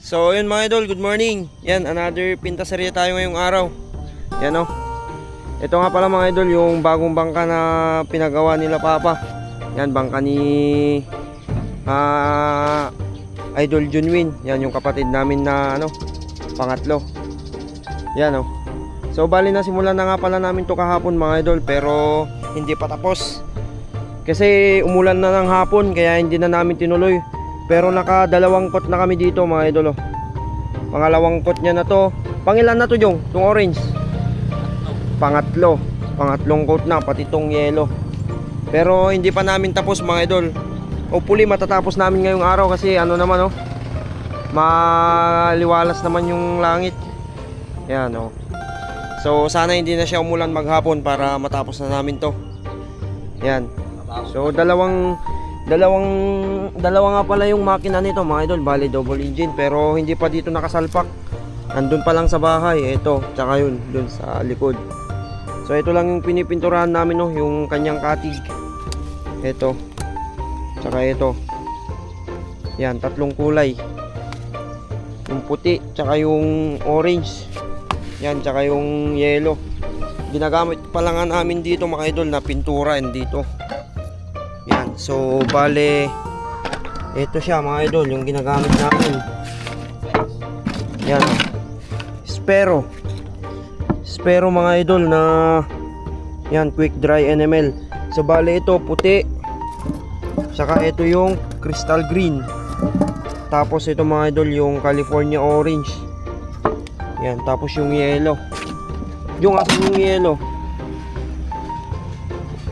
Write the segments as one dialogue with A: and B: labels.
A: So yun mga idol, good morning. Yan, another pintaserya tayo ngayong araw. Yan o. Ito nga pala mga idol, yung bagong bangka na pinagawa nila Papa. Yan, bangka ni Idol Junwin. Yan yung kapatid namin na pangatlo. Yan o. So bali na simulan na nga pala namin to kahapon mga idol, pero hindi pa tapos. Kasi umulan na ng hapon, kaya hindi na namin tinuloy. Pero nakadalawang coat na kami dito mga idol. Pangalawang coat niya na to. Pangilan na to Jong? Itong orange? Pangatlo. Pangatlong coat na, pati itong yellow. Pero hindi pa namin tapos mga idol. Hopefully matatapos namin ngayong araw kasi naman maliwalas naman yung langit. Yan o. So sana hindi na siya umulan maghapon para matapos na namin to. Yan. So dalawa nga pala yung makina nito mga idol. Bali double engine pero hindi pa dito nakasalpak. Andun pa lang sa bahay. Ito, tsaka yun, dun sa likod. So ito lang yung pinipinturahan namin yung kanyang katig. Ito. Tsaka ito. Yan, tatlong kulay. Yung puti, tsaka yung orange. Yan, tsaka yung yellow. Ginagamit pa lang namin dito mga idol na pintura dito. Yan, so bale ito siya mga idol, yung ginagamit namin. Yan. Spero mga idol na yan, quick dry NML. So bale ito puti. Saka ito yung crystal green. Tapos ito mga idol yung California orange. Yan, tapos yung yellow. Yung asan yung yellow?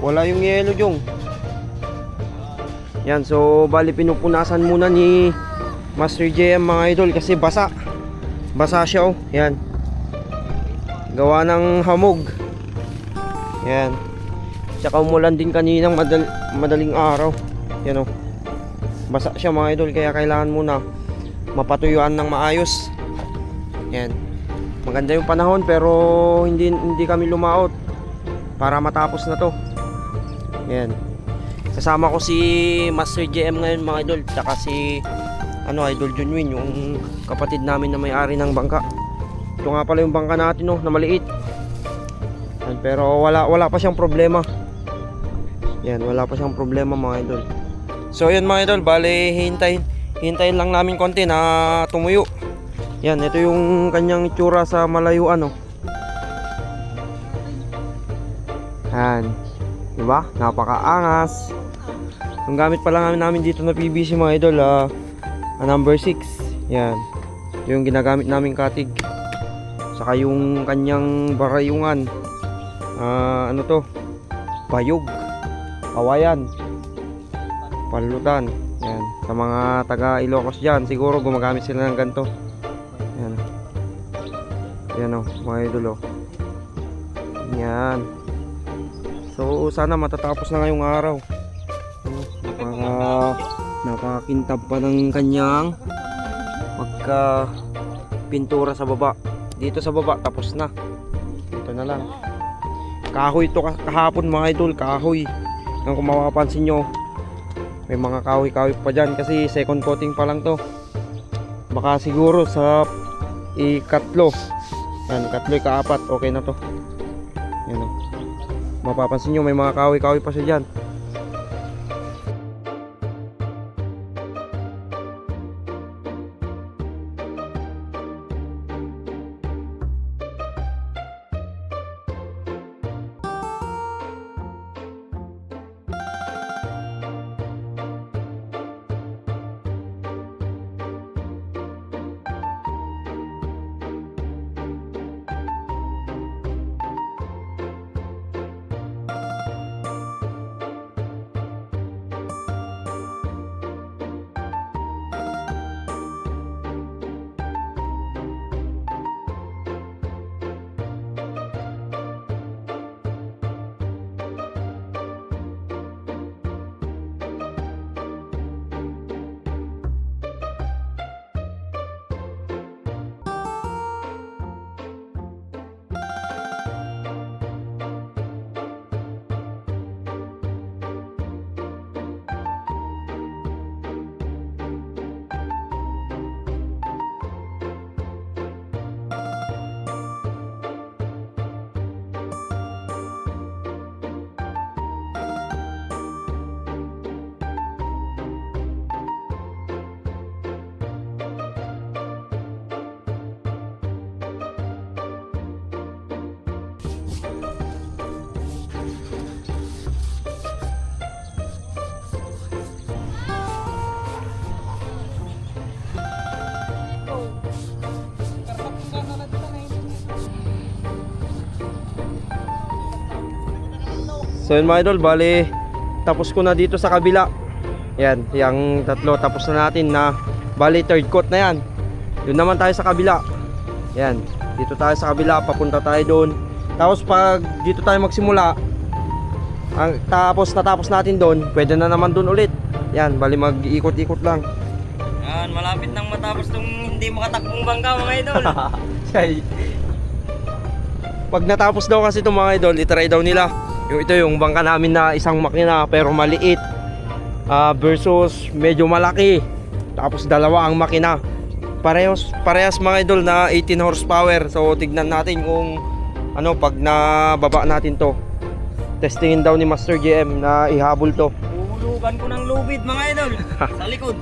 A: Wala yung yellow Jong. Yan, so bali pinupunasan muna ni Master JM mga idol kasi basa. Basa siya Yan. Gawa ng hamog. Yan. Tsaka umulan din kaninang madaling araw. Yan Basa siya mga idol kaya kailangan muna mapatuyuan ng maayos. Yan. Maganda yung panahon pero hindi kami lumaot para matapos na to. Yan. Kasama ko si Master JM ngayon mga idol, tsaka si Idol Junwin, yung kapatid namin na may-ari ng bangka. Ito nga pala yung bangka natin na maliit. Yan, pero wala pa siyang problema. Yan, wala pa siyang problema mga idol. So yan mga idol, bale hintayin lang namin konti na tumuyo. Yan, ito yung kanyang itsura sa malayuan Yan. Diba? Napakaangas. Ang gamit pala namin dito na PVC mga idol, number 6. Yan. Yung ginagamit namin katig. Saka yung kanyang barayungan. Bayog. Kawayan. Palutan. Yan. Sa mga taga Ilocos dyan, siguro gumagamit sila ng ganito. Yan. Yan mga idol Yan. So sana matatapos na ngayong araw. Nakakintab pa ng kanyang pagka pintura sa baba. Dito sa baba tapos na. Dito na lang. Kahoy to kahapon mga idol, kahoy. Kung mapapansin nyo, may mga kahoy pa dyan kasi second coating pa lang to. Baka siguro sa ikatlo, ikaapat okay na to. Yan mapapansin nyo may mga kahoy pa siya dyan. So yun mga idol, bali tapos ko na dito sa kabila. Yan, yung tatlo tapos na natin na bali third coat na yan. Yun naman tayo sa kabila. Yan, dito tayo sa kabila, papunta tayo doon. Tapos pag dito tayo magsimula, natapos natin doon, pwede na naman doon ulit. Yan, bali mag-ikot-ikot lang.
B: Yan, malapit nang matapos tong hindi makatakbong bangka mga idol.
A: Pag natapos daw kasi itong mga idol, itry daw nila ito yung bangka namin na isang makina pero maliit versus medyo malaki, tapos dalawa ang makina, parehas mga idol na 18 horsepower. So tignan natin kung ano pag nababa natin to. Testingin daw ni Master JM na ihabol to.
B: Uhulugan ko ng lubid mga idol sa likod.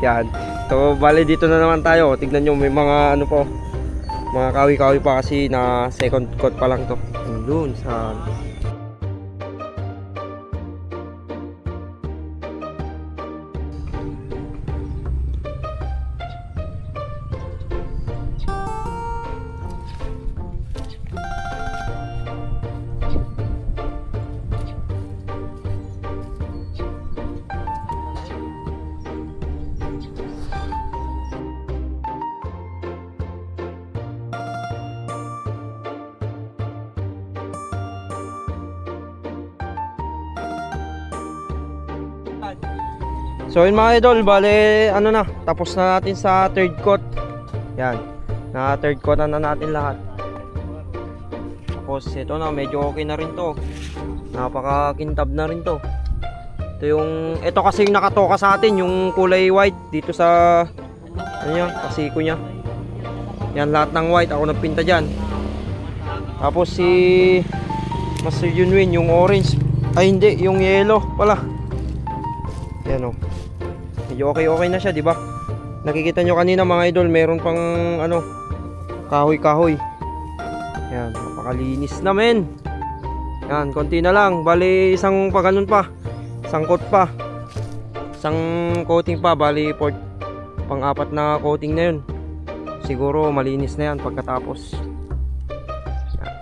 A: Yan, so bali dito na naman tayo. Tignan nyo, may mga ano po, mga kawi-kawi pa kasi na second coat pa lang to. Doon sa so yun mga idol, bale ano na, tapos na natin sa third coat. Yan, na third coat na natin lahat. Tapos ito na, medyo okay na rin to. Napaka-kintab na rin to. Ito kasi yung nakatoka sa atin, yung kulay white dito sa ano yan, kasiko nya. Yan, lahat ng white, ako nagpinta dyan. Tapos si Master Junwin, yung orange. Ay hindi, yung yellow pala. Yan o. Medyo okay na siya, di ba? Nakikita nyo kanina mga idol, meron pang ano, kahoy-kahoy. Yan, napakalinis na men. Yan, konti na lang. Bali isang paganon pa. Isang coat pa. Isang coating pa, bali pang-apat na coating na yun. Siguro malinis na yan pagkatapos. Yan.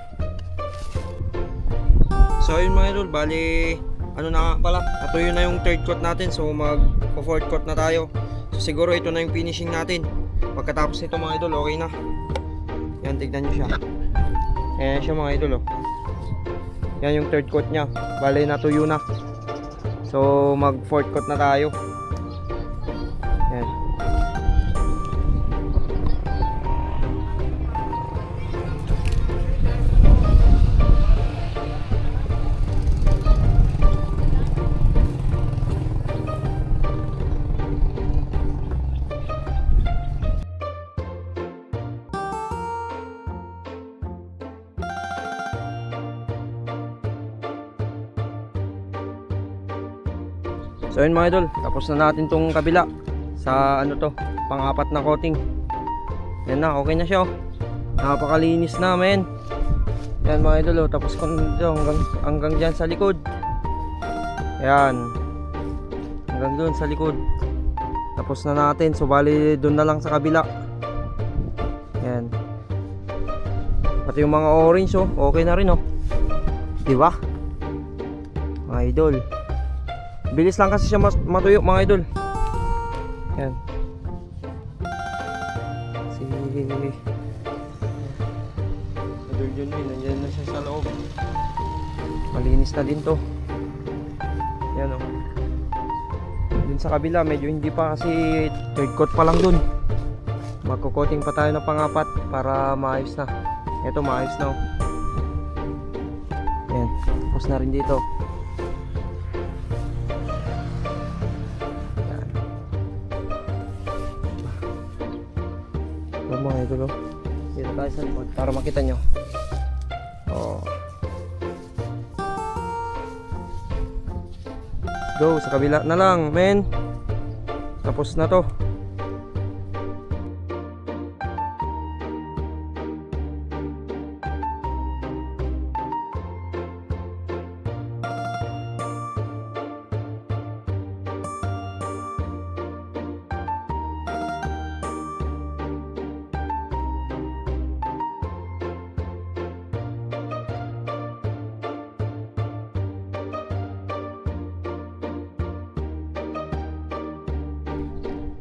A: So yun mga idol, bali ano na pala, natuyo na yung third coat natin. So mag fourth coat na tayo. So siguro ito na yung finishing natin. Pagkatapos nito mga idol, okay na. Yan, tignan nyo siya. Ayan siya mga idol, oh. Yan yung third coat nya. Bale natuyo na. So mag fourth coat na tayo. Yan. So yun mga idol, tapos na natin tong kabila sa ano to, pang-apat na coating. Yan na, okay na siya, oh. Napakalinis na men. Yan mga idol, oh. Tapos ko dito hanggang dyan sa likod. Yan, hanggang doon sa likod. Tapos na natin, so bali doon na lang sa kabila. Yan, pati yung mga orange, oh, okay na rin, oh. Diba mga idol? Bilis lang kasi siya matuyo mga idol. Yan. Si Idol Junwin, nandiyan na siya sa loob. Malinis na din to. Yan o. Dun sa kabila medyo hindi pa kasi third coat pa lang dun. Magko-coating pa tayo ng pang-apat para maayos na. Ito maayos na o. Yan. Tapos na rin dito. Mga idol, oh. Dito tayo sa likod para makita nyo. Oh. Go sa kabila na lang men. Tapos na to.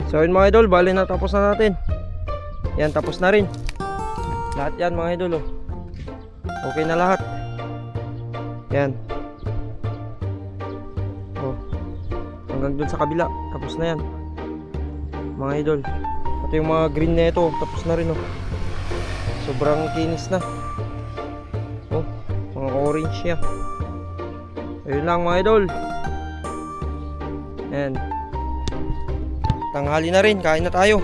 A: So yun mga idol, bali na tapos na natin. Yan, tapos na rin. Lahat yan mga idol, oh. Okay na lahat. Yan. Oh. Hanggang dun sa kabila, tapos na yan. Mga idol. Pati yung mga green na ito, tapos na rin, oh. Sobrang kinis na. Oh, mga orange siya. Ayun lang mga idol. Yan. Tanghali na rin, kain na tayo.